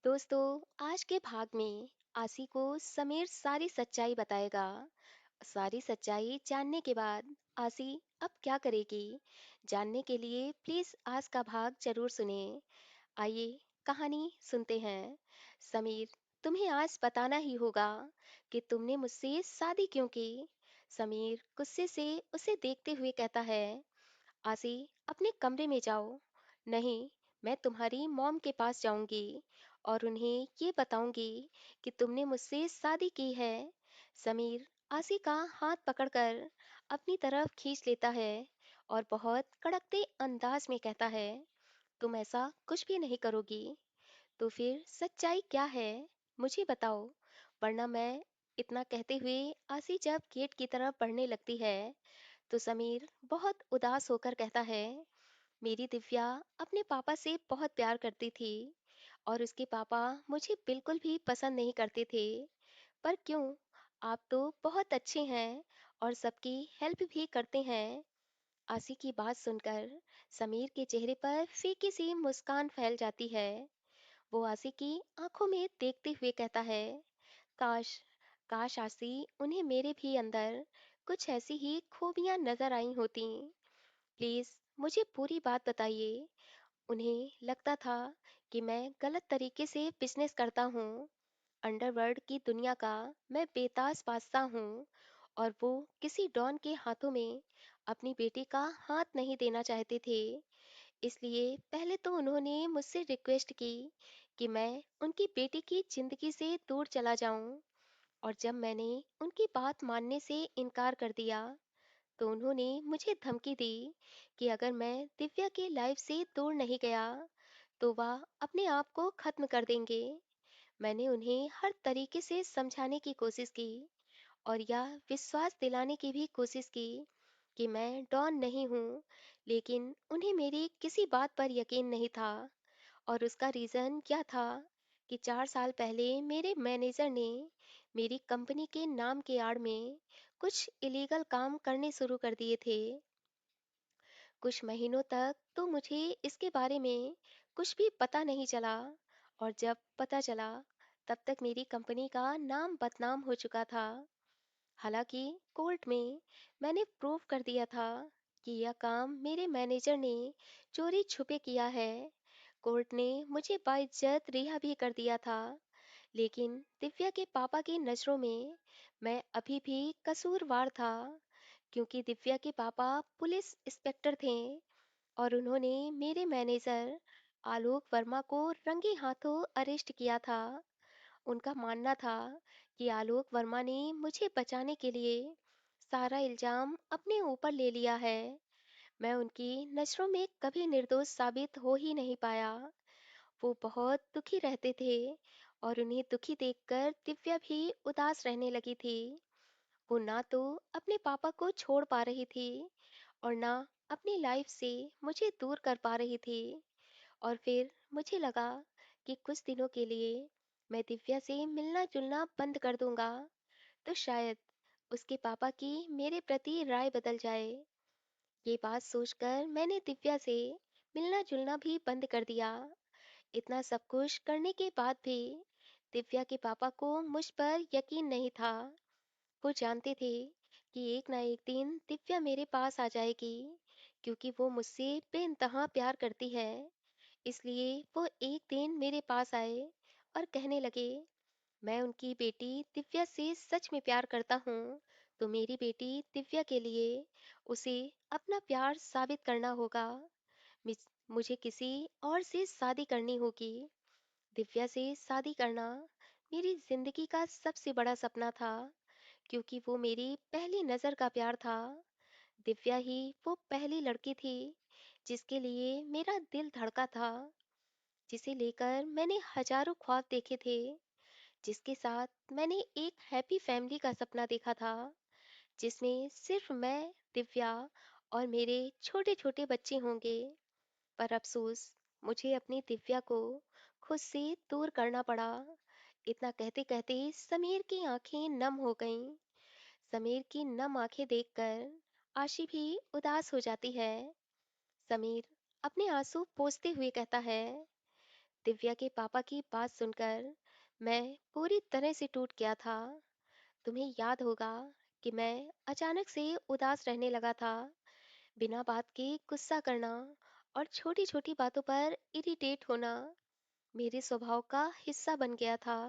दोस्तों, आज के भाग में आसी को समीर सारी सच्चाई बताएगा। सारी सच्चाई जानने के बाद आसी अब क्या करेगी, जानने के लिए प्लीज आज का भाग जरूर सुने। आइए कहानी सुनते हैं। समीर, तुम्हें आज बताना ही होगा कि तुमने मुझसे शादी क्यों की। समीर गुस्से से उसे देखते हुए कहता है, आसी, अपने कमरे में जाओ। नहीं, मैं तुम्हारी मॉम के पास जाऊंगी और उन्हें ये बताऊंगी कि तुमने मुझसे शादी की है। समीर आसी का हाथ पकड़कर अपनी तरफ खींच लेता है और बहुत कड़कते अंदाज में कहता है, तुम ऐसा कुछ भी नहीं करोगी। तो फिर सच्चाई क्या है, मुझे बताओ, वरना मैं। इतना कहते हुए आसी जब गेट की तरफ बढ़ने लगती है तो समीर बहुत उदास होकर कहता है, मेरी दिव्या अपने पापा से बहुत प्यार करती थी और उसके पापा मुझे बिल्कुल भी पसंद नहीं करते थे। पर क्यों, आप तो बहुत अच्छे हैं और सबकी हेल्प भी करते हैं। आसी की बात सुनकर समीर के चेहरे पर फीकी सी मुस्कान फैल जाती है। वो आसी की आंखों में देखते हुए कहता है, काश, काश आसी, उन्हें मेरे भी अंदर कुछ ऐसी ही खूबियां नजर आई होती। प्लीज मुझे पूरी बात बताइए। उन्हें लगता था कि मैं गलत तरीके से बिजनेस करता हूँ, अंडरवर्ल्ड की दुनिया का मैं बेताज बादशाह हूँ और वो किसी डॉन के हाथों में अपनी बेटी का हाथ नहीं देना चाहते थे। इसलिए पहले तो उन्होंने मुझसे रिक्वेस्ट की कि मैं उनकी बेटी की जिंदगी से दूर चला जाऊं, और जब मैंने उनकी बात मानने से इनकार कर दिया तो उन्होंने मुझे धमकी दी कि अगर मैं दिव्या की लाइफ से दूर नहीं गया तो वह अपने आप को खत्म कर देंगे। मैंने उन्हें हर तरीके से समझाने की कोशिश की और यह विश्वास दिलाने की भी कोशिश की कि मैं डॉन नहीं हूँ, लेकिन उन्हें मेरी किसी बात पर यकीन नहीं था। और उसका रीज़न क्या था कि 4 साल पहले मेरे मैनेजर ने मेरी कंपनी के नाम के आड़ में कुछ इलीगल काम करने शुरू कर दिए थे। कुछ महीनों तक तो मुझे इसके बारे में कुछ भी पता नहीं चला, और जब पता चला तब तक मेरी कंपनी का नाम बदनाम हो चुका था। हालांकि कोर्ट में मैंने प्रूव कर दिया था कि यह काम मेरे मैनेजर ने चोरी छुपे किया है। कोर्ट ने मुझे बाइज्जत रिहा भी कर दिया था, लेकिन दिव्या के पापा की नज़रों में मैं अभी भी कसूरवार था, क्योंकि दिव्या के पापा पुलिस इंस्पेक्टर थे और उन्होंने मेरे मैनेजर आलोक वर्मा को रंगे हाथों अरेस्ट किया था। उनका मानना था कि आलोक वर्मा ने मुझे बचाने के लिए सारा इल्जाम अपने ऊपर ले लिया है। मैं उनकी नज़रों में कभी निर्दोष साबित हो ही नहीं पाया। वो बहुत दुखी रहते थे और उन्हें दुखी देखकर दिव्या भी उदास रहने लगी थी। वो ना तो अपने पापा को छोड़ पा रही थी और ना अपनी लाइफ से मुझे दूर कर पा रही थी। और फिर मुझे लगा कि कुछ दिनों के लिए मैं दिव्या से मिलना जुलना बंद कर दूंगा तो शायद उसके पापा की मेरे प्रति राय बदल जाए। ये बात सोचकर मैंने दिव्या से मिलना जुलना भी बंद कर दिया। इतना सब कुछ करने के बाद भी दिव्या के पापा को मुझ पर यकीन नहीं था। वो जानते थे कि एक ना एक दिन दिव्या मेरे पास आ जाएगी, क्योंकि वो मुझसे बेइंतहा प्यार करती है। इसलिए वो एक दिन मेरे पास आए और कहने लगे, मैं उनकी बेटी दिव्या से सच में प्यार करता हूँ, तो मेरी बेटी दिव्या के लिए उसे अपना प्यार साबित करना होगा। मुझे किसी और से शादी करनी होगी। दिव्या से शादी करना मेरी जिंदगी का सबसे बड़ा सपना था, क्योंकि वो मेरी पहली नजर का प्यार था। दिव्या ही वो पहली लड़की थी जिसके लिए मेरा दिल धड़का था, जिसे लेकर मैंने हजारों ख्वाब देखे थे, जिसके साथ मैंने एक हैप्पी फैमिली का सपना देखा था, जिसमें सिर्फ मैं, दिव्या और मेरे छोटे छोटे बच्चे होंगे। पर अफसोस, मुझे अपनी दिव्या को खुद से दूर करना पड़ा। इतना कहते कहते समीर की आंखें नम हो गईं। समीर की नम आंखें देखकर आशी भी उदास हो जाती है। समीर अपने आंसू पोंछते हुए कहता है, दिव्या के पापा की बात सुनकर मैं पूरी तरह से टूट गया था। तुम्हें याद होगा कि मैं अचानक से उदास रहने लगा था, बिना बात के गुस्सा करना और छोटी-छोटी बातों पर इरिटेट होना मेरे स्वभाव का हिस्सा बन गया था।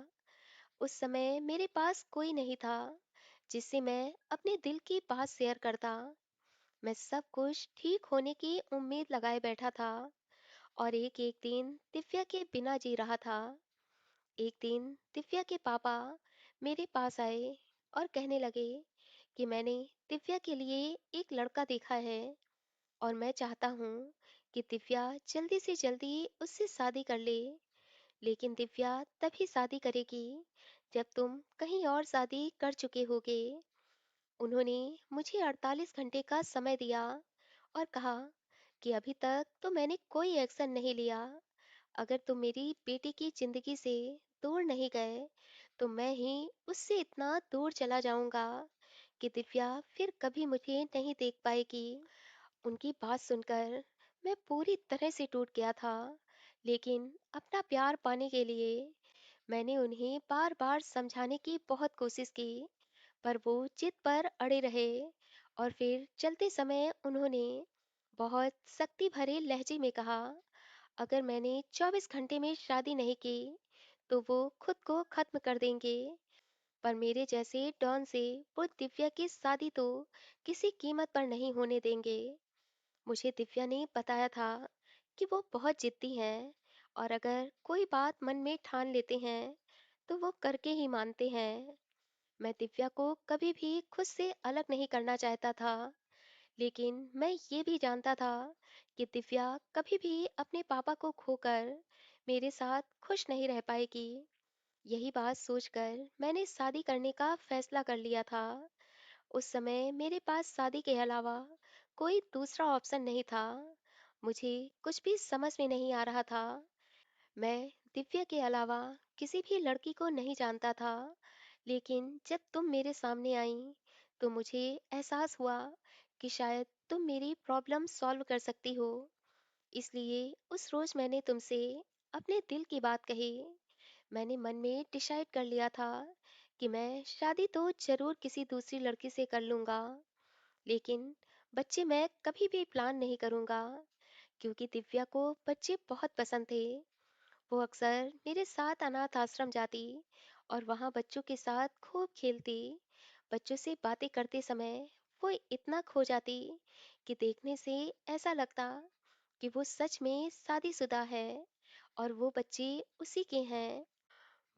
उस समय मेरे पास कोई नहीं था जिससे मैं अपने दिल की बात शेयर करता। मैं सब कुछ ठीक होने की उम्मीद लगाए बैठा था और एक-एक दिन दिव्या के बिना जी रहा था। एक दिन दिव्या के पापा मेरे पास आए और कहने लगे कि मैंने दिव्या के लिए एक लड़का देखा है और मैं चाहता हूँ कि दिव्या जल्दी से जल्दी उससे शादी कर ले। लेकिन दिव्या तभी शादी करेगी जब तुम कहीं और शादी कर चुके होगे। उन्होंने मुझे 48 घंटे का समय दिया और कहा कि अभी तक तो मैंने कोई एक्शन नहीं लिया। अगर तुम मेरी बेटी की जिंदगी से दूर नहीं गए तो मैं ही उससे इतना दूर चला जाऊंगा कि दिव्या फिर कभी मुझे नहीं देख पाएगी। उनकी बात सुनकर मैं पूरी तरह से टूट गया था, लेकिन अपना प्यार पाने के लिए मैंने उन्हें बार बार समझाने की बहुत कोशिश की, पर वो जिद पर अड़े रहे। और फिर चलते समय उन्होंने बहुत सख्ती भरे लहजे में कहा, अगर मैंने 24 घंटे में शादी नहीं की तो वो खुद को खत्म कर देंगे। पर मेरे जैसे डॉन से वो दिव्या की शादी तो किसी कीमत पर नहीं होने देंगे। मुझे दिव्या ने बताया था कि वो बहुत जिद्दी हैं और अगर कोई बात मन में ठान लेते हैं तो वो करके ही मानते हैं। मैं दिव्या को कभी भी खुद से अलग नहीं करना चाहता था, लेकिन मैं ये भी जानता था कि दिव्या कभी भी अपने पापा को खोकर मेरे साथ खुश नहीं रह पाएगी। यही बात सोचकर मैंने शादी करने का फैसला कर लिया था। उस समय मेरे पास शादी के अलावा कोई दूसरा ऑप्शन नहीं था। मुझे कुछ भी समझ में नहीं आ रहा था। मैं दिव्या के अलावा किसी भी लड़की को नहीं जानता था, लेकिन जब तुम मेरे सामने आई तो मुझे एहसास हुआ कि शायद तुम मेरी प्रॉब्लम सॉल्व कर सकती हो। इसलिए उस रोज मैंने तुमसे अपने दिल की बात कही। मैंने मन में डिसाइड कर लिया था कि मैं शादी तो जरूर किसी दूसरी लड़की से कर लूंगा, लेकिन बच्चे मैं कभी भी प्लान नहीं करूंगा, क्योंकि दिव्या को बच्चे बहुत पसंद थे। वो अक्सर मेरे साथ अनाथ आश्रम जाती और वहाँ बच्चों के साथ खूब खेलती। बच्चों से बातें करते समय वो इतना खो जाती कि देखने से ऐसा लगता कि वो सच में शादीशुदा है और वो बच्चे उसी के हैं।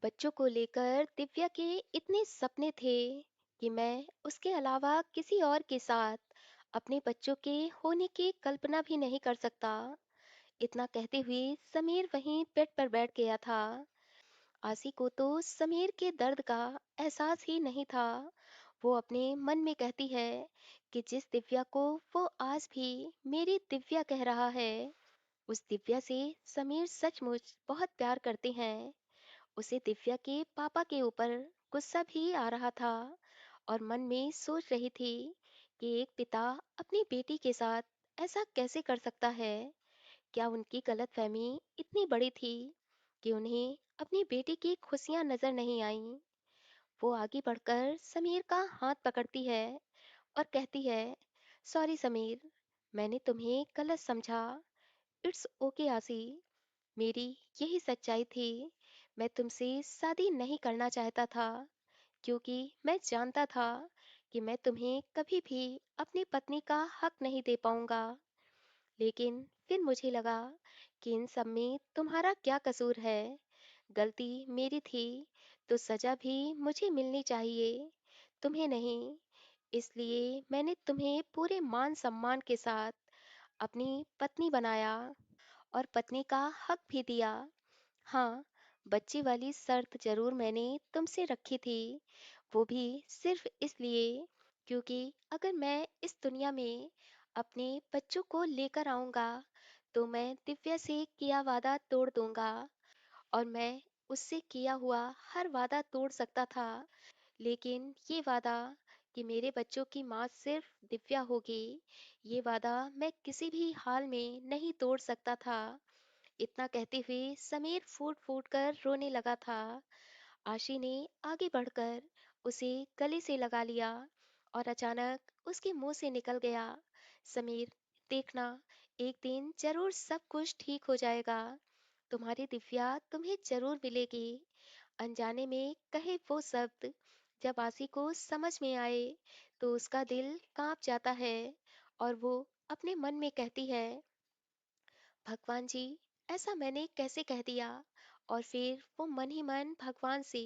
बच्चों को लेकर दिव्या के इतने सपने थे कि मैं उसके अलावा किसी और के साथ अपने बच्चों के होने की कल्पना भी नहीं कर सकता। इतना कहते हुए समीर वहीं बेड पर बैठ गया था। आसी को तो समीर के दर्द का एहसास ही नहीं था। वो अपने मन में कहती है कि जिस दिव्या को वो आज भी मेरी दिव्या कह रहा है, उस दिव्या से समीर सचमुच बहुत प्यार करते हैं। उसे दिव्या के पापा के ऊपर गुस्सा भी आ रहा था और मन में सोच रही थी कि एक पिता अपनी बेटी के साथ ऐसा कैसे कर सकता है। क्या उनकी गलतफहमी इतनी बड़ी थी कि उन्हें अपनी बेटी की खुशियां नजर नहीं आईं? वो आगे बढ़कर समीर का हाथ पकड़ती है और कहती है, सॉरी समीर, मैंने तुम्हें गलत समझा। इट्स ओके आसी, मेरी यही सच्चाई थी। मैं तुमसे शादी नहीं करना चाहता था क्योंकि मैं जानता था कि मैं तुम्हें कभी भी अपनी पत्नी का हक नहीं दे पाऊंगा। लेकिन फिर मुझे लगा कि इन सब में तुम्हारा क्या कसूर है। गलती मेरी थी तो सजा भी मुझे मिलनी चाहिए, तुम्हें नहीं। इसलिए मैंने तुम्हें पूरे मान सम्मान के साथ अपनी पत्नी बनाया और पत्नी का हक भी दिया। हाँ, बच्चे वाली शर्त जरूर मैंने तुमसे रखी थी, वो भी सिर्फ इसलिए क्योंकि अगर मैं इस दुनिया में अपने बच्चों को लेकर आऊंगा तो मैं दिव्या से किया वादा तोड़ दूंगा। और मैं उससे किया हुआ हर वादा तोड़ सकता था, लेकिन ये वादा कि मेरे बच्चों की माँ सिर्फ दिव्या होगी, ये वादा मैं किसी भी हाल में नहीं तोड़ सकता था। इतना कहते हुए समीर फूट फूट कर रोने लगा था। आशी ने आगे बढ़कर उसे गले से लगा लिया और अचानक उसके मुंह से निकल गया, समीर, देखना, एक दिन जरूर सब कुछ ठीक हो जाएगा। तुम्हारी दिव्या तुम्हें जरूर मिलेगी। अनजाने में कहे वो शब्द जब आसी को समझ में आए तो उसका दिल कांप जाता है और वो अपने मन में कहती है, भगवान जी, ऐसा मैंने कैसे कह दिया। और फिर वो मन ही मन भगवान से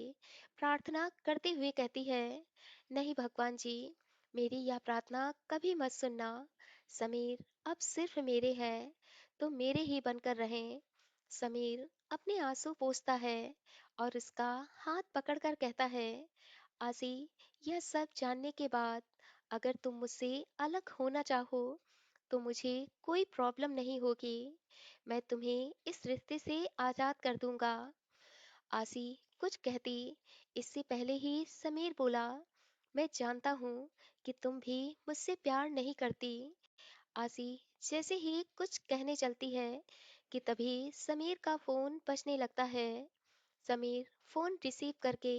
प्रार्थना करते हुए कहती है, नहीं भगवान जी, मेरी यह प्रार्थना कभी मत सुनना। समीर अब सिर्फ मेरे हैं, तो मेरे ही बनकर रहें। समीर अपने आंसू पोंछता है और उसका हाथ पकड़कर कहता है, आसी, यह सब जानने के बाद अगर तुम मुझसे अलग होना चाहो तो मुझे कोई प्रॉब्लम नहीं होगी। मैं तुम्हें इस रिश्ते से आजाद कर दूंगा। आसी कुछ कहती इससे पहले ही समीर बोला, मैं जानता हूँ कि तुम भी मुझसे प्यार नहीं करती। आसी जैसे ही कुछ कहने चलती है कि तभी समीर का फोन बजने लगता है। समीर फोन रिसीव करके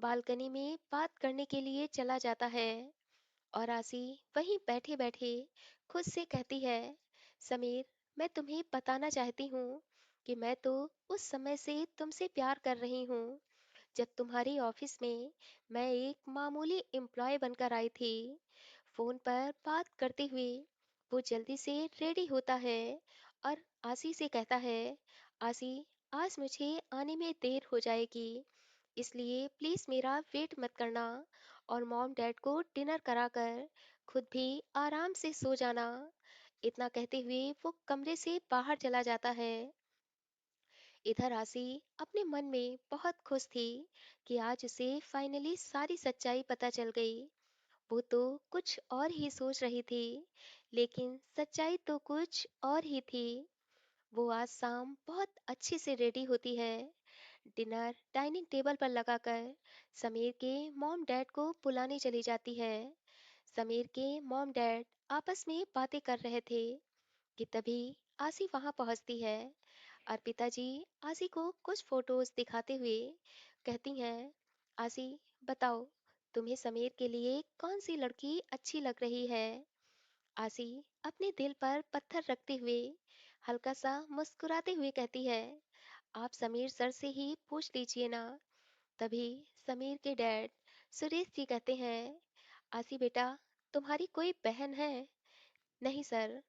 बालकनी में बात करने के लिए चला जाता है और आसी वहीं बैठे बैठे खुद से कहती है, समीर, मैं तुम्हें बताना चाहती हूँ कि मैं तो उस समय से तुमसे प्यार कर रही हूँ जब तुम्हारी ऑफिस में मैं एक मामूली एम्प्लॉय बनकर आई थी। फोन पर बात करते हुए वो जल्दी से रेडी होता है और आसी से कहता है, आसी, आज मुझे आने में देर हो जाएगी, इसलिए प्लीज मेरा वेट मत करना और मॉम डैड को डिनर कराकर खुद भी आराम से सो जाना। इतना कहते हुए वो कमरे से बाहर चला जाता है। इधर आसी अपने मन में बहुत खुश थी कि आज उसे फाइनली सारी सच्चाई पता चल गई। वो तो कुछ और ही सोच रही थी, लेकिन सच्चाई तो कुछ और ही थी। वो आज शाम बहुत अच्छे से रेडी होती है। डिनर डाइनिंग टेबल पर लगाकर समीर के मॉम डैड को बुलाने चली जाती है। समीर के मॉम डैड आपस में बातें कर रहे थे कि तभी आसी वहां पहुंचती है। अर्पिता जी आसी को कुछ फोटोज दिखाते हुए कहती हैं, आसी, बताओ, तुम्हें समीर के लिए कौन सी लड़की अच्छी लग रही है। आसी अपने दिल पर पत्थर रखते हुए हल्का सा मुस्कुराते हुए कहती है, आप समीर सर से ही पूछ लीजिए ना। तभी समीर के डैड सुरेश जी कहते हैं, आसी बेटा, तुम्हारी कोई बहन है। नहीं सर,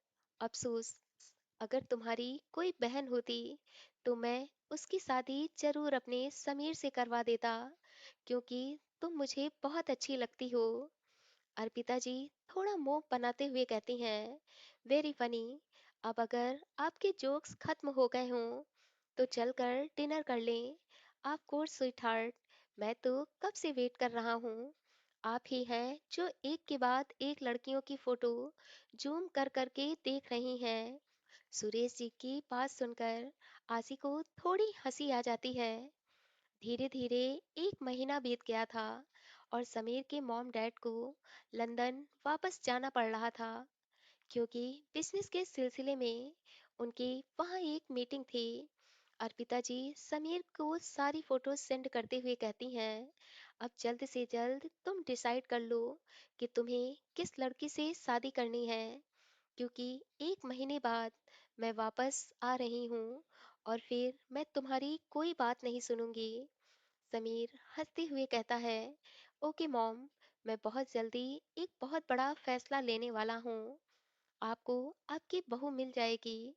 अफसोस, अगर तुम्हारी कोई बहन होती तो मैं उसकी शादी जरूर अपने समीर से करवा देता, क्योंकि तुम मुझे बहुत अच्छी लगती हो। अर्पिता जी थोड़ा मुंह बनाते हुए कहती हैं, वेरी फनी, अब अगर आपके जोक्स खत्म हो गए हों तो चलकर डिनर कर लें। आप कोर्स स्वीट हार्ट, मैं तो कब से वेट कर रहा हूँ। आप ही हैं जो एक के बाद एक लड़कियों की फोटो जूम कर करके देख रही हैं। सुरेश जी की बात सुनकर आशी को थोड़ी हंसी आ जाती है। धीरे धीरे एक महीना बीत गया था और समीर के मॉम डैड को लंदन वापस जाना पड़ रहा था, क्योंकि बिजनेस के सिलसिले में उनकी वहाँ एक मीटिंग थी। अर्पिता जी समीर को सारी फोटोज सेंड करते हुए कहती हैं, अब जल्द से जल्द तुम डिसाइड कर लो कि तुम्हें किस लड़की से शादी करनी है, क्योंकि एक महीने बाद मैं वापस आ रही हूँ और फिर मैं तुम्हारी कोई बात नहीं सुनूंगी। समीर हंसते हुए कहता है, ओके मॉम, मैं बहुत जल्दी एक बहुत बड़ा फैसला लेने वाला हूँ। आपको आपकी बहू मिल जाएगी।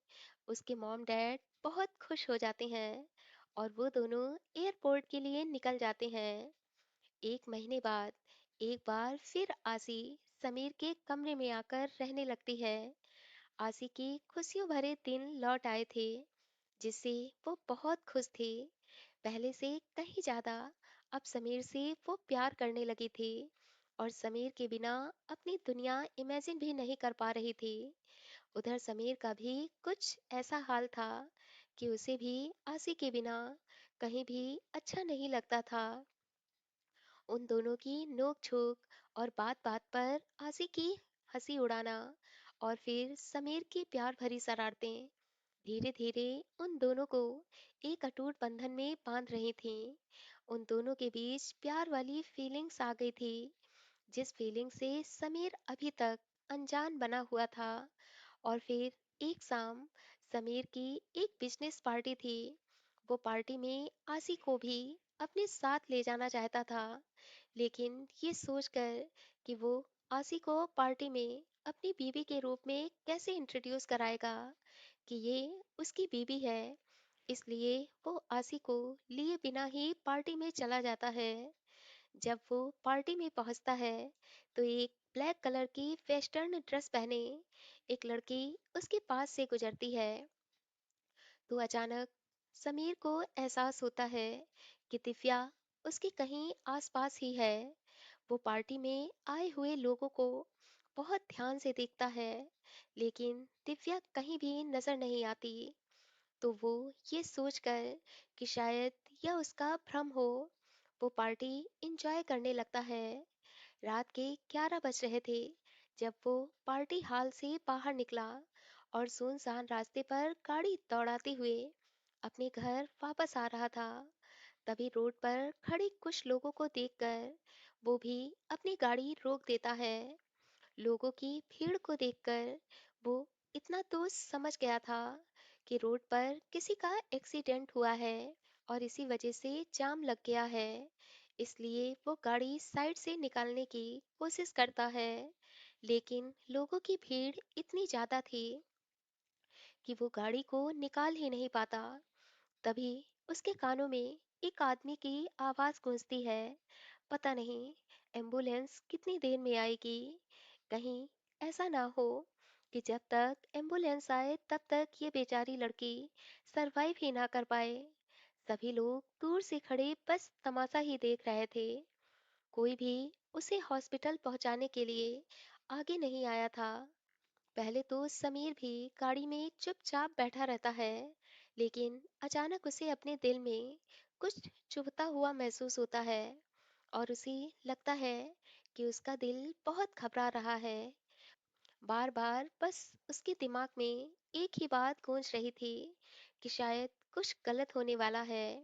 उसके मॉम डैड बहुत खुश हो जाते हैं और वो दोनों एयरपोर्ट के लिए निकल जाते हैं। एक महीने बाद एक बार फिर आसी समीर के कमरे में आकर रहने लगती है। आसी की खुशियों भरे दिन लौट आए थे, जिससे वो बहुत खुश थी। पहले से कहीं ज्यादा अब समीर से वो प्यार करने लगी थी और समीर के बिना अपनी दुनिया इमेजिन भी नहीं कर पा रही थी। उधर समीर का भी कुछ ऐसा हाल था कि उसे भी आसी के बिना कहीं भी अच्छा नहीं लगता था। उन दोनों की नोक झोंक और बात बात पर आसी की हंसी उड़ाना और फिर समीर की प्यार भरी शरारतें, धीरे धीरे उन दोनों को एक अटूट बंधन में बांध रही थी। उन दोनों के बीच प्यार वाली फीलिंग्स आ गई थी, जिस फीलिंग से समीर अभी तक अनजान बना हुआ था। और फिर एक शाम समीर की एक बिजनेस पार्टी थी। वो पार्टी में आसी को भी अपने साथ ले जाना चाहता था, लेकिन ये सोचकर कि वो आसी को पार्टी में अपनी बीवी के रूप में कैसे इंट्रोड्यूस कराएगा कि ये उसकी बीवी है, इसलिए वो आसी को लिए बिना ही पार्टी में चला जाता है। जब वो पार्टी में पहुंचता है तो एक ब्लैक कलर की वेस्टर्न ड्रेस पहने एक लड़की उसके पास से गुजरती है। तो अचानक समीर को एहसास होता है कि दिव्या उसके कहीं आसपास ही है। वो पार्टी में आए हुए लोगों को बहुत ध्यान से देखता है, लेकिन दिव्या कहीं भी नजर नहीं आती। तो वो ये सोचकर कि शायद यह उसका भ्रम हो, वो पार्टी एंजॉय करने लगता है। रात के 11 बज रहे थे जब वो पार्टी हॉल से बाहर निकला और सुनसान रास्ते पर गाड़ी दौड़ाते हुए अपने घर वापस आ रहा था। तभी रोड पर खड़े कुछ लोगों को देखकर वो भी अपनी गाड़ी रोक देता है। लोगों की भीड़ को देखकर वो इतना तो समझ गया था कि रोड पर किसी का एक्सीडेंट हुआ है और इसी वजह से जाम लग गया है। इसलिए वो गाड़ी साइड से निकालने की कोशिश करता है, लेकिन लोगों की भीड़ इतनी ज्यादा थी कि वो गाड़ी को निकाल ही नहीं पाता। तभी उसके कानों में एक आदमी की आवाज गूंजती है, पता नहीं एम्बुलेंस कितनी देर में आएगी। कहीं ऐसा ना हो कि जब तक एम्बुलेंस आए तब तक ये बेचारी लड़की सरवाइव ही ना कर पाए। सभी लोग दूर से खड़े बस तमाशा ही देख रहे थे। कोई भी उसे हॉस्पिटल पहुंचाने के लिए आगे नहीं आया था। पहले तो समीर भी गाड़ी में चुपचाप बैठा रहता है, लेकिन अचानक उसे अपने दिल में कुछ चुभता हुआ महसूस होता है और उसे लगता है कि उसका दिल बहुत घबरा रहा है। बार बार बस उसके दिमाग में एक ही बात गूंज रही थी कि शायद कुछ गलत होने वाला है।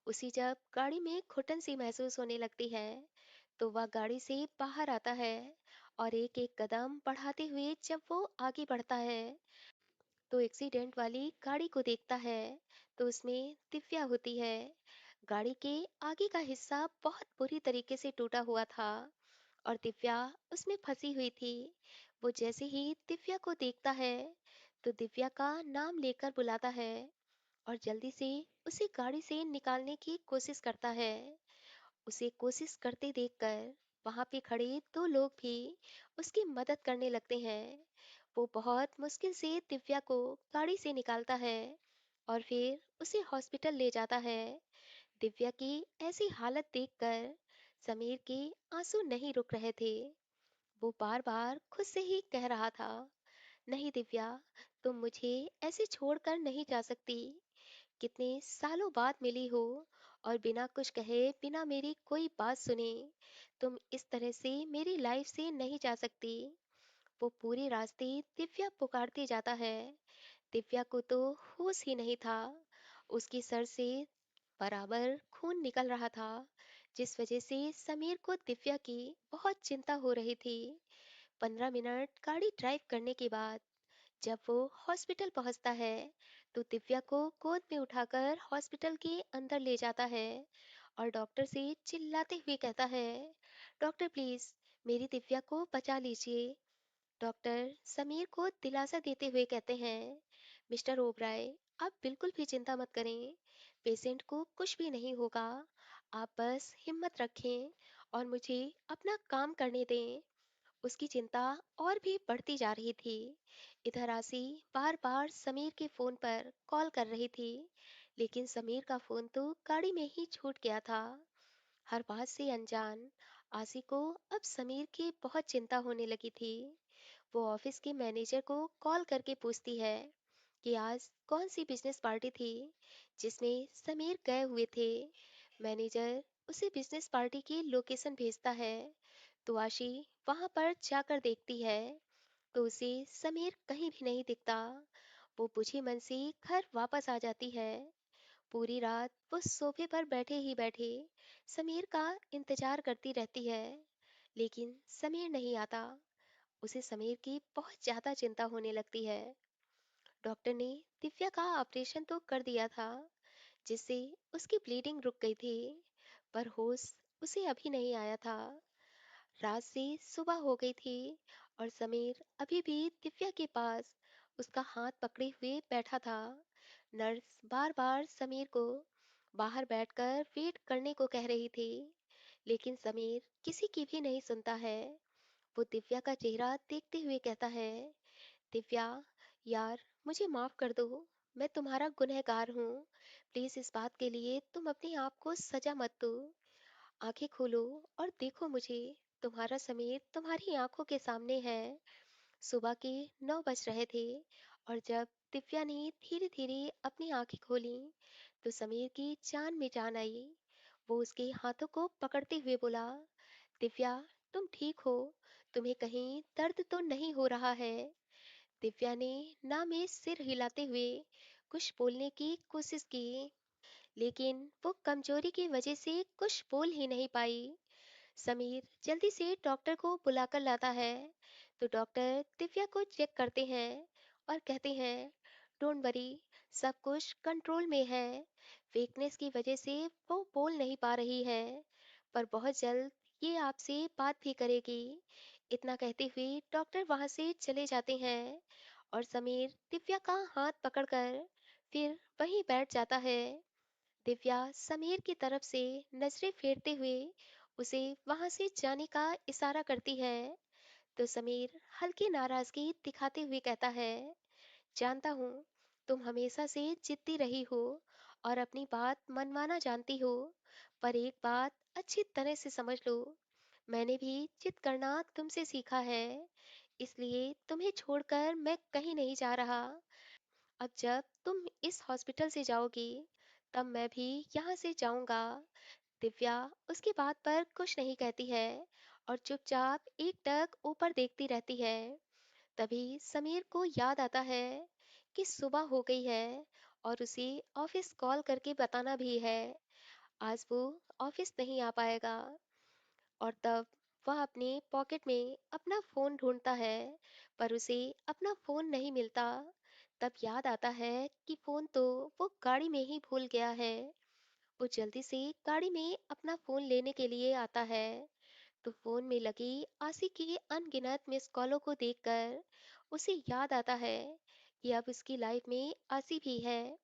उसी जब गाड़ी में घुटन सी महसूस होने लगती है तो वह गाड़ी से बाहर आता है और एक एक कदम बढ़ाते हुए जब वो आगे बढ़ता है तो एक्सीडेंट वाली गाड़ी को देखता है। तो उसमें दिव्या होती है। गाड़ी के आगे का हिस्सा बहुत बुरी तरीके से टूटा हुआ था और दिव्या उसमें फंसी हुई थी। वो जैसे ही दिव्या को देखता है तो दिव्या का नाम लेकर बुलाता है और जल्दी से उसे गाड़ी से निकालने की कोशिश करता है। उसे कोशिश करते देखकर वहां पे खड़े दो लोग भी उसकी मदद करने लगते हैं। वो बहुत मुश्किल से दिव्या को गाड़ी से निकालता है और फिर उसे हॉस्पिटल ले जाता है। दिव्या की ऐसी हालत देखकर समीर के आंसू नहीं रुक रहे थे। वो बार बार खुद से ही कह रहा था, नहीं दिव्या, तुम मुझे ऐसे छोड़कर नहीं जा सकती। कितने सालों बाद मिली हो और बिना कुछ कहे बिना मेरी कोई बात सुने तुम इस तरह से मेरी लाइफ से नहीं जा सकती। वो पूरे रास्ते दिव्या पुकारते जाता है। दिव्या को तो होश ही नहीं था। उसकी सर से बराबर खून निकल रहा था, जिस वजह से समीर को दिव्या की बहुत चिंता हो रही थी। 15 मिनट गाड़ी ड्राइव करने के बाद जब वो हॉस्पिटल पहुंचता है तो दिव्या को गोद में उठाकर हॉस्पिटल के अंदर ले जाता है और डॉक्टर से चिल्लाते हुए कहता है, डॉक्टर प्लीज मेरी दिव्या को बचा लीजिए। डॉक्टर समीर को दिलासा देते हुए कहते हैं, मिस्टर ओबराय, आप बिल्कुल भी चिंता मत करें, पेशेंट को कुछ भी नहीं होगा। आप बस हिम्मत रखें और मुझे अपना काम करने दें। उसकी चिंता और भी बढ़ती जा रही थी। इधर आसी बार बार समीर के फोन पर कॉल कर रही थी, लेकिन समीर का फोन तो गाड़ी में ही छूट गया था। हर बात से अनजान आसी को अब समीर की बहुत चिंता होने लगी थी। वो ऑफिस के मैनेजर को कॉल करके पूछती है कि आज कौन सी बिजनेस पार्टी थी जिसमें समीर गए हुए थे। मैनेजर उसे बिजनेस पार्टी की लोकेशन भेजता है। तो आशी वहां पर जाकर देखती है तो उसे समीर कहीं भी नहीं दिखता। वो बुझी मन से घर वापस आ जाती है। पूरी रात वो सोफे पर बैठे ही बैठे समीर का इंतजार करती रहती है, लेकिन समीर नहीं आता। उसे समीर की बहुत ज्यादा चिंता होने लगती है। डॉक्टर ने दिव्या का ऑपरेशन तो कर दिया था, जिससे उसकी ब्लीडिंग रुक गई थी, पर होश उसे अभी नहीं आया था। रात से सुबह हो गई थी और समीर अभी भी दिव्या के पास उसका हाथ पकड़े हुए बैठा था। नर्स बार बार समीर को बाहर बैठकर वेट करने को कह रही थी, लेकिन समीर किसी की भी नहीं सुनता है। वो दिव्या का चेहरा देखते हुए कहता है, दिव्या, यार, मुझे माफ कर दो। मैं तुम्हारा गुनहगार हूँ। प्लीज इस बात के लिए तुम अपने आप को सजा मत दो। आंखें खोलो और देखो मुझे। तुम्हारा समीर तुम्हारी आंखों के सामने है। सुबह के 9 बज रहे थे और जब दिव्या ने धीरे धीरे अपनी आंखें खोली तो समीर की जान में जान आई। वो उसके हाथों को पकड़ते हुए बोला, दिव्या, तुम ठीक हो? तुम्हें कहीं दर्द तो नहीं हो रहा है? दिव्या ने ना में सिर हिलाते हुए कुछ बोलने की कोशिश की, लेकिन वो कमजोरी की वजह से कुछ बोल ही नहीं पाई। समीर जल्दी से डॉक्टर को बुलाकर लाता है, तो डॉक्टर दिव्या को चेक करते हैं और कहते हैं, डोंट वरी, सब कुछ कंट्रोल में है। वीकनेस की वजह से वो बोल नहीं पा रही है, पर बहुत जल्द ये आपसे बात भी करेगी। इतना कहते हुए डॉक्टर वहां से चले जाते हैं और समीर दिव्या का हाथ पकड़कर फिर वहीं बैठ जाता है। दिव्या समीर की तरफ से नजरें फेरते हुए उसे वहां से जाने का इशारा करती है, तो समीर हल्की नाराजगी दिखाते हुए कहता है, जानता हूँ तुम हमेशा से जिद्दी रही हो और अपनी बात मनवाना जानती हो, पर एक बात अच्छी तरह से समझ लो, मैंने भी जिद करना तुमसे सीखा है। इसलिए तुम्हें छोड़कर मैं कहीं नहीं जा रहा। अब जब तुम इस हॉस्पिटल से जाओगी तब मैं भी यहाँ से जाऊंगा। दिव्या उसकी बात पर कुछ नहीं कहती है और चुपचाप एकटक ऊपर देखती रहती है। तभी समीर को याद आता है कि सुबह हो गई है और उसे ऑफिस कॉल करके बताना भी है। आज वो ऑफिस नहीं आ पाएगा। और तब वह अपने पॉकेट में अपना फोन ढूंढता है, पर उसे अपना फोन नहीं मिलता। तब याद आता है कि फोन तो वो गाड़ी में ही भूल गया है। वो जल्दी से गाड़ी में अपना फोन लेने के लिए आता है, तो फोन में लगी आशी की अनगिनत मिस कॉलों को देखकर उसे याद आता है कि अब उसकी लाइफ में आशी भी है।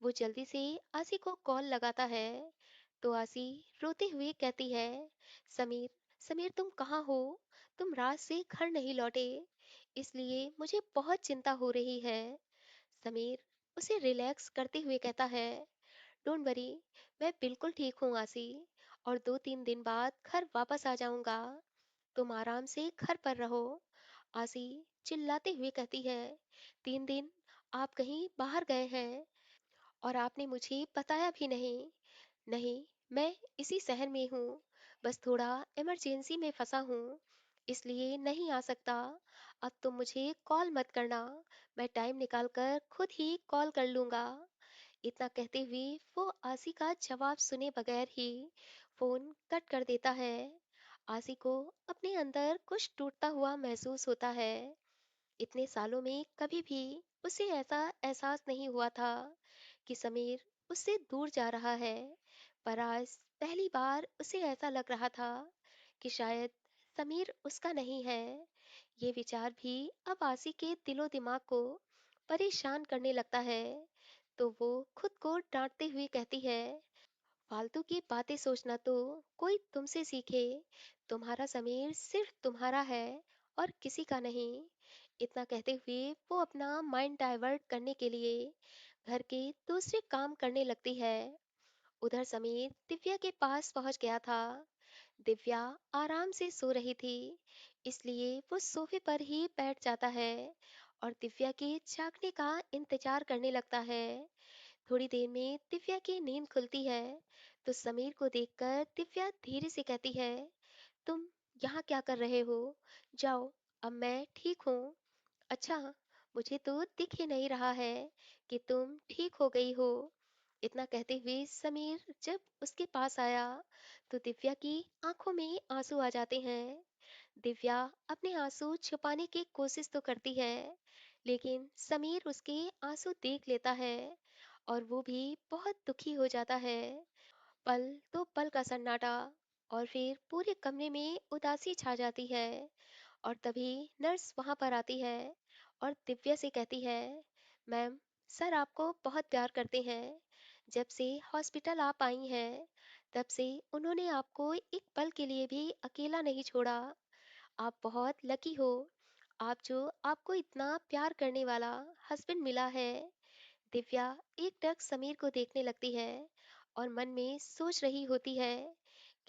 वो जल्दी से आशी को कॉल लगाता है, तो आशी रोते हुए कहती है, समीर, समीर तुम कहाँ हो? तुम रात से घर नहीं लौटे, इसलिए मुझे बहुत चिंता हो रही है। समीर उसे रिलैक्स करते हुए कहता है, डोंट वरी, मैं बिल्कुल ठीक हूँ आसी, और 2-3 दिन बाद घर वापस आ जाऊंगा। तुम आराम से घर पर रहो। आसी चिल्लाते हुए कहती है, 3 दिन? आप कहीं बाहर गए हैं और आपने मुझे बताया भी नहीं। नहीं, मैं इसी शहर में हूँ, बस थोड़ा इमरजेंसी में फंसा हूँ, इसलिए नहीं आ सकता। अब तुम मुझे कॉल मत करना, मैं टाइम निकाल कर खुद ही कॉल कर लूंगा। इतना कहते हुए वो आसी का जवाब सुने बगैर ही फोन कट कर देता है। आसी को अपने अंदर कुछ टूटता हुआ महसूस होता है। इतने सालों में कभी भी उसे ऐसा एहसास नहीं हुआ था कि समीर उससे दूर जा रहा है, पर आज पहली बार उसे ऐसा लग रहा था कि शायद समीर उसका नहीं है। ये विचार भी अब आसी के दिलो दिमाग को परेशान करने लगता है, तो वो खुद को डांटते हुए कहती है, फालतू की बातें सोचना तो कोई तुमसे सीखे। तुम्हारा समीर सिर्फ तुम्हारा है और किसी का नहीं। इतना कहते हुए वो अपना माइंड डाइवर्ट करने के लिए घर के दूसरे काम करने लगती है। उधर समीर दिव्या के पास पहुंच गया था। दिव्या आराम से सो रही थी, इसलिए वो सोफे पर ही बैठ जाता है और दिव्या के जागने का इंतजार करने लगता है। थोड़ी देर में दिव्या की नींद खुलती है, तो समीर को देखकर दिव्या धीरे से कहती है, तुम यहाँ क्या कर रहे हो? जाओ, अब मैं ठीक हूँ। अच्छा, मुझे तो दिख ही नहीं रहा है कि तुम ठीक हो गई हो। इतना कहते हुए समीर जब उसके पास आया तो दिव्या की आंखों में आंसू आ जाते हैं। दिव्या अपने आंसू छुपाने की कोशिश तो करती है, लेकिन समीर उसके आंसू देख लेता है और वो भी बहुत दुखी हो जाता है। पल तो पल का सन्नाटा, और फिर पूरे कमरे में उदासी छा जाती है। और तभी नर्स वहां पर आती है और दिव्या से कहती है, मैम, सर आपको बहुत प्यार करते हैं। जब से हॉस्पिटल आप आई हैं, तब से उन्होंने आपको एक पल के लिए भी अकेला नहीं छोड़ा। आप बहुत लकी हो, आप जो आपको इतना प्यार करने वाला हस्बैंड मिला है। दिव्या एकटक समीर को देखने लगती है और मन में सोच रही होती है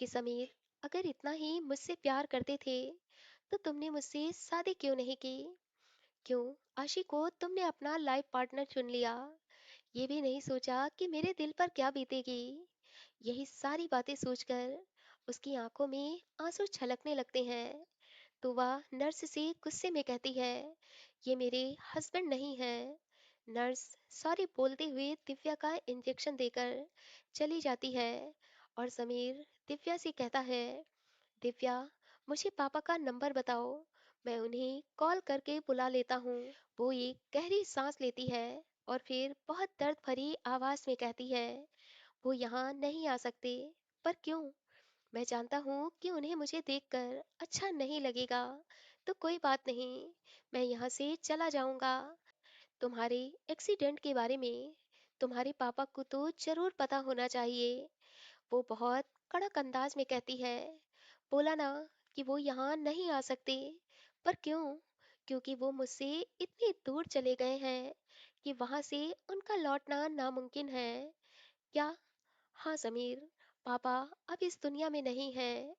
कि समीर, अगर इतना ही मुझसे प्यार करते थे तो तुमने मुझसे शादी क्यों नहीं की? क्यों आशी को तुमने अपना लाइफ पार्टनर चुन लिया? ये भी नहीं सोचा कि मेरे दिल पर क्या बीतेगी? यही सारी बातें सोचकर उसकी आंखों में आंसू छलकने लगते हैं। तो वह नर्स से गुस्से में कहती है, ये मेरे हस्बैंड नहीं है। नर्स सॉरी बोलते हुए दिव्या का इंजेक्शन देकर चली जाती है और समीर दिव्या से कहता है, दिव्या, मुझे पापा का नंबर बताओ, मैं उन्हें कॉल करके बुला लेता हूँ। वो एक गहरी सांस लेती है और फिर बहुत दर्द भरी आवाज में कहती है, वो यहाँ नहीं आ सकते। पर क्यों? मैं जानता हूँ कि उन्हें मुझे देखकर अच्छा नहीं लगेगा, तो कोई बात नहीं, मैं यहाँ से चला जाऊंगा। तुम्हारे एक्सीडेंट के बारे में तुम्हारे पापा को तो जरूर पता होना चाहिए। वो बहुत कड़क अंदाज में कहती है, बोला ना कि वो यहाँ नहीं आ सकते। पर क्यों? क्योंकि वो मुझसे इतनी दूर चले गए हैं कि वहां से उनका लौटना नामुमकिन है। क्या? हाँ समीर, पापा अब इस दुनिया में नहीं है।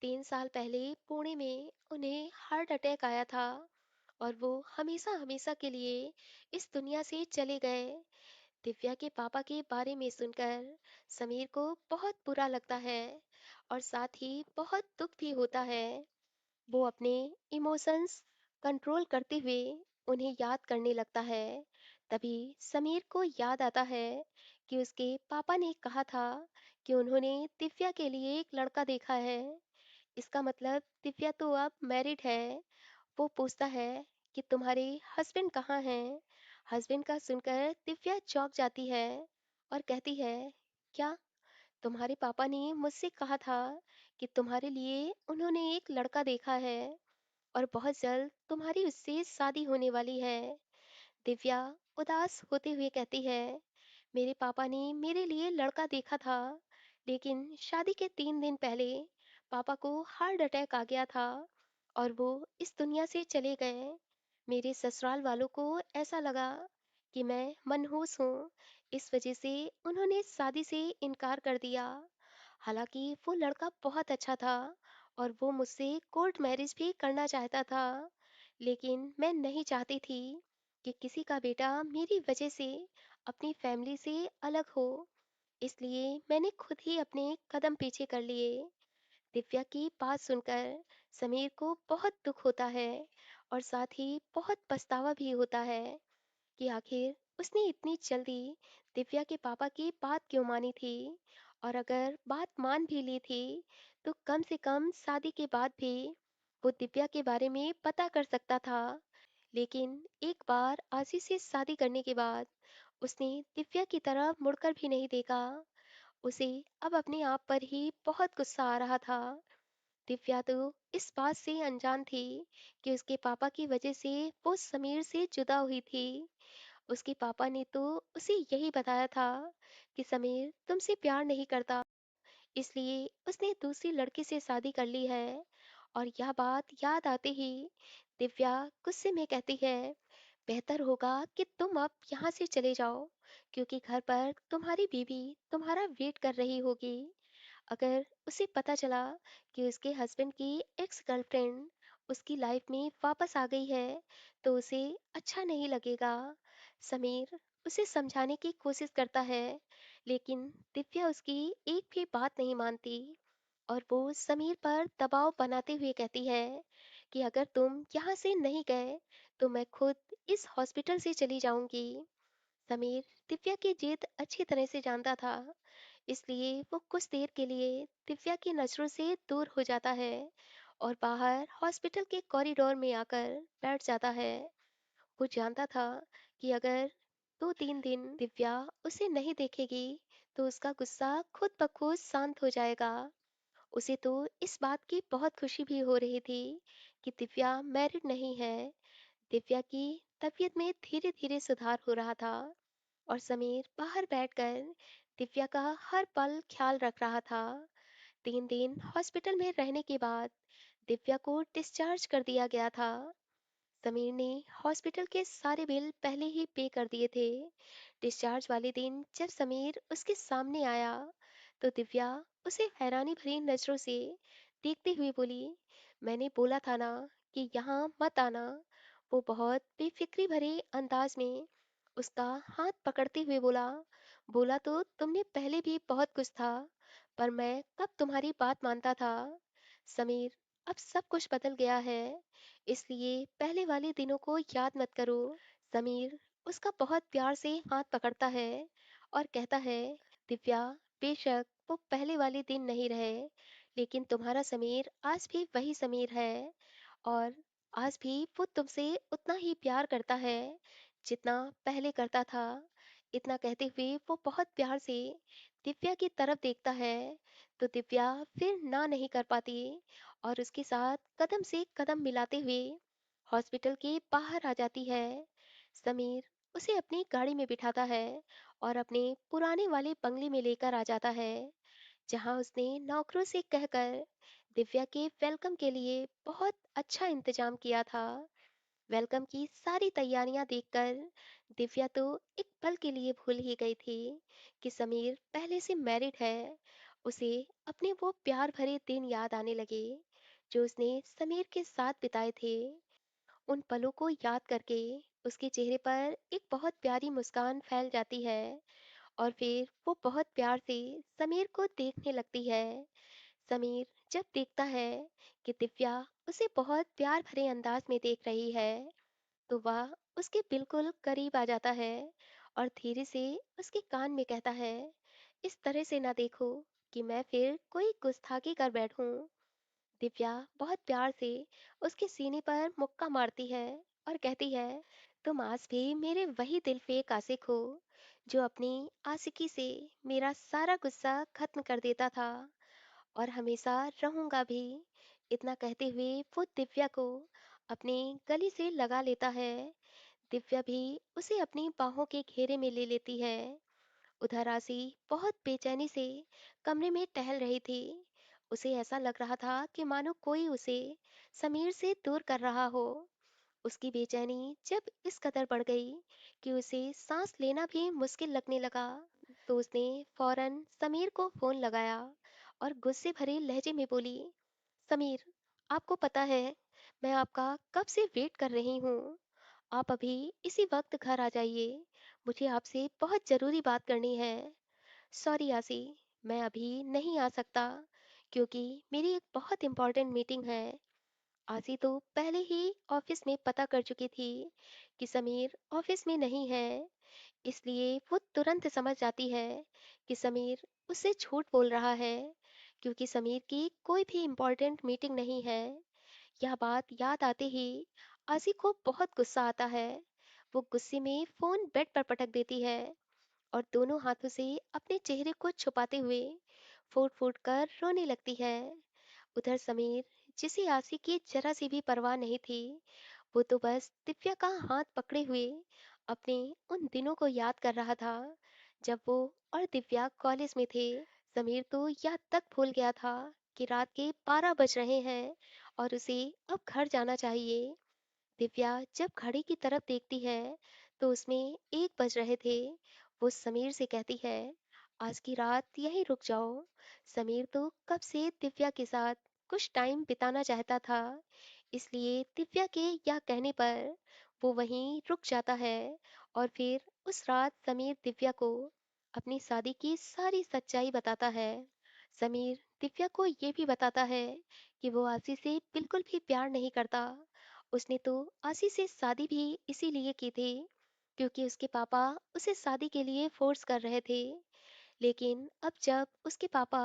3 साल पहले पुणे में उन्हें हार्ट अटैक आया था और वो हमेशा हमेशा के लिए इस दुनिया से चले गए। दिव्या के पापा के बारे में सुनकर समीर को बहुत बुरा लगता है और साथ ही बहुत दुख भी होता है। वो अपने इमोशंस कंट्रोल करते हुए उन्हें याद करने लगता है। तभी समीर को याद आता है कि उसके पापा ने कहा था कि उन्होंने दिव्या के लिए एक लड़का देखा है। इसका मतलब दिव्या तो अब मैरिड है। वो पूछता है कि तुम्हारे हस्बैंड कहाँ हैं? हस्बैंड का सुनकर दिव्या चौंक जाती है और कहती है, क्या? तुम्हारे पापा ने मुझसे कहा था कि तुम्हारे लिए उन्होंने एक लड़का देखा है और बहुत जल्द तुम्हारी उससे शादी होने वाली है। दिव्या उदास होते हुए कहती है, मेरे पापा ने मेरे लिए लड़का देखा था, लेकिन शादी के 3 दिन पहले पापा को हार्ट अटैक आ गया था और वो इस दुनिया से चले गए। मेरे ससुराल वालों को ऐसा लगा कि मैं मनहूस हूँ, इस वजह से उन्होंने शादी से इनकार कर दिया। हालांकि वो लड़का बहुत अच्छा था और वो मुझसे कोर्ट मैरिज भी करना चाहता था, लेकिन मैं नहीं चाहती थी कि किसी का बेटा मेरी वजह से अपनी फैमिली से अलग हो। इसलिए मैंने खुद ही अपने कदम पीछे कर लिए। दिव्या की बात सुनकर समीर को बहुत दुख होता है और साथ ही बहुत पछतावा भी होता है कि आखिर उसने इतनी जल्दी दिव्या के पापा की बात क्यों मानी थी। और अगर बात मान भी ली थी तो कम से कम शादी के बाद भी वो दिव्या के बारे में पता कर सकता था। लेकिन एक बार आशीष से शादी करने के बाद उसने दिव्या की तरफ मुड़कर भी नहीं देखा। उसे अब अपने आप पर ही बहुत गुस्सा आ रहा था। दिव्या तो इस बात से अनजान थी कि उसके पापा की वजह से वो समीर से जुदा हुई थी। उसके पापा ने तो उसे यही बताया था कि समीर तुमसे प्यार नहीं करता, इसलिए उसने दूसरी लड़की से शादी कर ली है। और यह बात याद आते ही दिव्या गुस्से में कहती है, बेहतर होगा कि तुम अब यहाँ से चले जाओ, क्योंकि घर पर तुम्हारी बीवी तुम्हारा वेट कर रही होगी। अगर उसे पता चला कि उसके हस्बैंड की एक्स गर्लफ्रेंड उसकी लाइफ में वापस आ गई है, तो उसे अच्छा नहीं लगेगा। समीर उसे समझाने की कोशिश करता है, लेकिन दिव्या उसकी एक भी बात नहीं मानती और वो समीर पर दबाव बनाते हुए कहती है कि अगर तुम यहाँ से नहीं गए तो मैं खुद इस हॉस्पिटल से चली जाऊंगी। समीर दिव्या की जिद अच्छी तरह से जानता था, इसलिए वो कुछ देर के लिए दिव्या की नजरों से दूर हो जाता है और बाहर हॉस्पिटल के कॉरिडोर में आकर बैठ जाता है। वो जानता था कि अगर 2-3 दिन दिव्या उसे नहीं देखेगी तो उसका गुस्सा खुद ब खुद शांत हो जाएगा। उसे तो इस बात की बहुत खुशी भी हो रही थी कि दिव्या मैरिड नहीं है। दिव्या की तबीयत में धीरे धीरे सुधार हो रहा था और समीर बाहर बैठकर दिव्या का हर पल ख्याल रख रहा था। 3 दिन हॉस्पिटल में रहने के बाद दिव्या को डिस्चार्ज कर दिया गया था। समीर ने हॉस्पिटल के सारे बिल पहले ही पे कर दिए थे। डिस्चार्ज वाले दिन जब समीर उसके सामने आया तो दिव्या उसे हैरानी भरी नजरों से देखते हुए बोली, मैंने बोला था ना कि यहाँ मत आना। वो बहुत बेफिक्री भरे अंदाज में उसका हाथ पकड़ते हुए बोला, बोला तो तुमने पहले भी बहुत कुछ था, पर मैं कब तुम्हारी बात मानता था। समीर, अब सब कुछ बदल गया है, इसलिए पहले वाले दिनों को याद मत करो। समीर उसका बहुत प्यार से हाथ पकड़ता है और कहता है, दिव्या, बेशक वो पहले वाले दिन नहीं रहे, लेकिन तुम्हारा समीर आज भी वही समीर है और आज भी वो तुमसे उतना ही प्यार करता है जितना पहले करता था। इतना कहते हुए वो बहुत प्यार से दिव्या की तरफ देखता है तो दिव्या फिर ना नहीं कर पाती और उसके साथ कदम से कदम मिलाते हुए हॉस्पिटल के बाहर आ जाती है। समीर उसे अपनी गाड़ी में बिठाता है और अपने पुराने वाले बंगले में लेकर आ जाता है, जहां उसने नौकरों से कहकर दिव्या के वेलकम के लिए बहुत अच्छा इंतजाम किया था। वेलकम की सारी तैयारियां देखकर दिव्या तो एक पल के लिए भूल ही गई थी कि समीर पहले से मैरिड है। उसे अपने वो प्यार भरे दिन याद आने लगे जो उसने समीर के साथ बिताए थे। उन पलों को याद करके उसके चेहरे पर एक बहुत प्यारी मुस्कान फैल जाती है और फिर वो बहुत प्यार से समीर को देखने लगती है। समीर जब देखता है कि दिव्या उसे बहुत प्यार भरे अंदाज में देख रही है तो वह उसके बिल्कुल करीब आ जाता है और धीरे से उसके कान में कहता है, इस तरह से ना देखो कि मैं फिर कोई गुस्ताखी कर बैठूं। दिव्या बहुत प्यार से उसके सीने पर मुक्का मारती है और कहती है, तुम आज भी मेरे वही दिल फेक आशिक हो जो अपनी आशिकी से मेरा सारा गुस्सा खत्म कर देता था और हमेशा रहूंगा भी। इतना कहते हुए वो दिव्या को अपने गले से लगा लेता है। दिव्या भी उसे अपनी बाहों के घेरे में ले लेती है। उधर आसी बहुत बेचैनी से कमरे में टहल रही थी। उसे ऐसा लग रहा था कि मानो कोई उसे समीर से दूर कर रहा हो। उसकी बेचैनी जब इस कदर बढ़ गई कि उसे सांस लेना भी मुश्किल लगने लगा, तो उसने फौरन समीर को फोन लगाया और गुस्से भरे लहजे में बोली, समीर, आपको पता है मैं आपका कब से वेट कर रही हूँ। आप अभी इसी वक्त घर आ जाइए, मुझे आपसे बहुत ज़रूरी बात करनी है। सॉरी आसी, मैं अभी नहीं आ सकता क्योंकि मेरी एक बहुत इम्पोर्टेंट मीटिंग है। आसी तो पहले ही ऑफिस में पता कर चुकी थी कि समीर ऑफिस में नहीं है, इसलिए वो तुरंत समझ जाती है कि समीर उससे झूठ बोल रहा है क्योंकि समीर की कोई भी इम्पोर्टेंट मीटिंग नहीं है। यह बात याद आते ही आजी को बहुत गुस्सा आता है। वो गुस्से में फोन बेड पर पटक देती है और दोनों हाथों से अपने चेहरे को छुपाते हुए फूट फूट कर रोने लगती है। उधर समीर, जिसे आसी की जरा सी भी परवाह नहीं थी, वो तो बस दिव्या का हाथ पकड़े हुए अपने उन दिनों को याद कर रहा था जब वो और दिव्या कॉलेज में थे। समीर तो यह तक भूल गया था कि रात के 12 बज रहे हैं और उसे अब घर जाना चाहिए। दिव्या जब घड़ी की तरफ देखती है तो उसमें 1 बज रहे थे। वो समीर से कहती है, आज की रात यहीं रुक जाओ। समीर तो कब से दिव्या के साथ कुछ टाइम बिताना चाहता था, इसलिए दिव्या के यह कहने पर वो वहीं रुक जाता है और फिर उस रात समीर दिव्या को अपनी शादी की सारी सच्चाई बताता है। समीर दिव्या को ये भी बताता है कि वो आशी से बिल्कुल भी प्यार नहीं करता उसने तो आशी से शादी भी इसीलिए की थी क्योंकि उसके पापा उसे शादी के लिए फोर्स कर रहे थे। लेकिन अब जब उसके पापा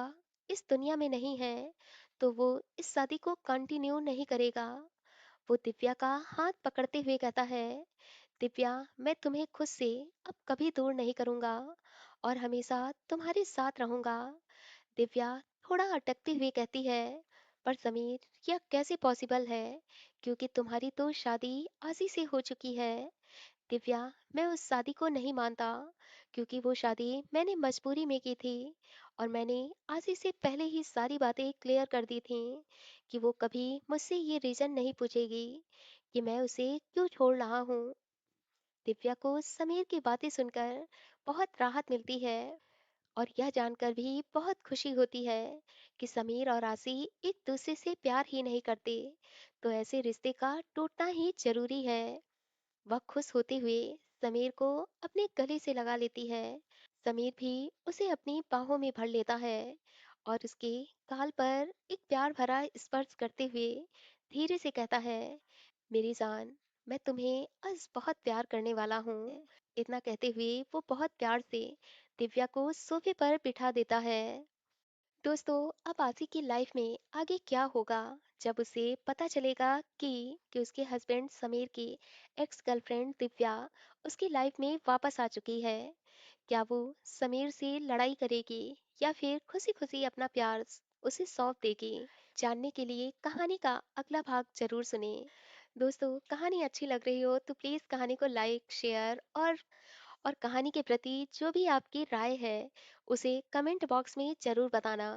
इस दुनिया में नहीं हैं, तो वो इस शादी को कंटिन्यू नहीं करेगा। वो दिव्या का हाथ पकड़ते हुए कहता है, दिव्या, मैं तुम्हें खुद से अब कभी दूर नहीं करूंगा और हमेशा तुम्हारे साथ रहूंगा। दिव्या थोड़ा अटकते हुए कहती है, पर समीर, यह कैसे पॉसिबल है, क्योंकि तुम्हारी तो शादी आजी से हो चुकी है। दिव्या, मैं उस शादी को नहीं मानता क्योंकि वो शादी मैंने मजबूरी में की थी और मैंने आजी से पहले ही सारी बातें क्लियर कर दी थी कि वो कभी मुझसे ये रीजन नहीं पूछेगी कि मैं उसे क्यों छोड़ रहा हूँ। दिव्या को समीर की बातें सुनकर बहुत राहत मिलती है और यह जानकर भी बहुत खुशी होती है कि समीर और आसी एक दूसरे से प्यार ही नहीं करते, तो ऐसे रिश्ते का टूटना ही जरूरी है। वह खुश होते हुए समीर को अपने गले से लगा लेती है। समीर भी उसे अपनी बाहों में भर लेता है और उसके गाल पर एक प्यार भरा स्पर्श करते हुए धीरे से कहता है, मेरी जान, मैं तुम्हें आज बहुत प्यार करने वाला हूँ। इतना कहते हुए वो बहुत प्यार से दिव्या को सोफे पर बिठा देता है। दोस्तों, अब आशी की लाइफ में आगे क्या होगा जब उसे पता चलेगा कि उसके हस्बैंड समीर की एक्स गर्लफ्रेंड दिव्या उसकी लाइफ में वापस आ चुकी है। क्या वो समीर से लड़ाई करेगी या फिर खुशी खुशी अपना प्यार उसे सौंप देगी? जानने के लिए कहानी का अगला भाग जरूर सुने। दोस्तों, कहानी अच्छी लग रही हो तो प्लीज़ कहानी को लाइक, शेयर और कहानी के प्रति जो भी आपकी राय है, उसे कमेंट बॉक्स में ज़रूर बताना।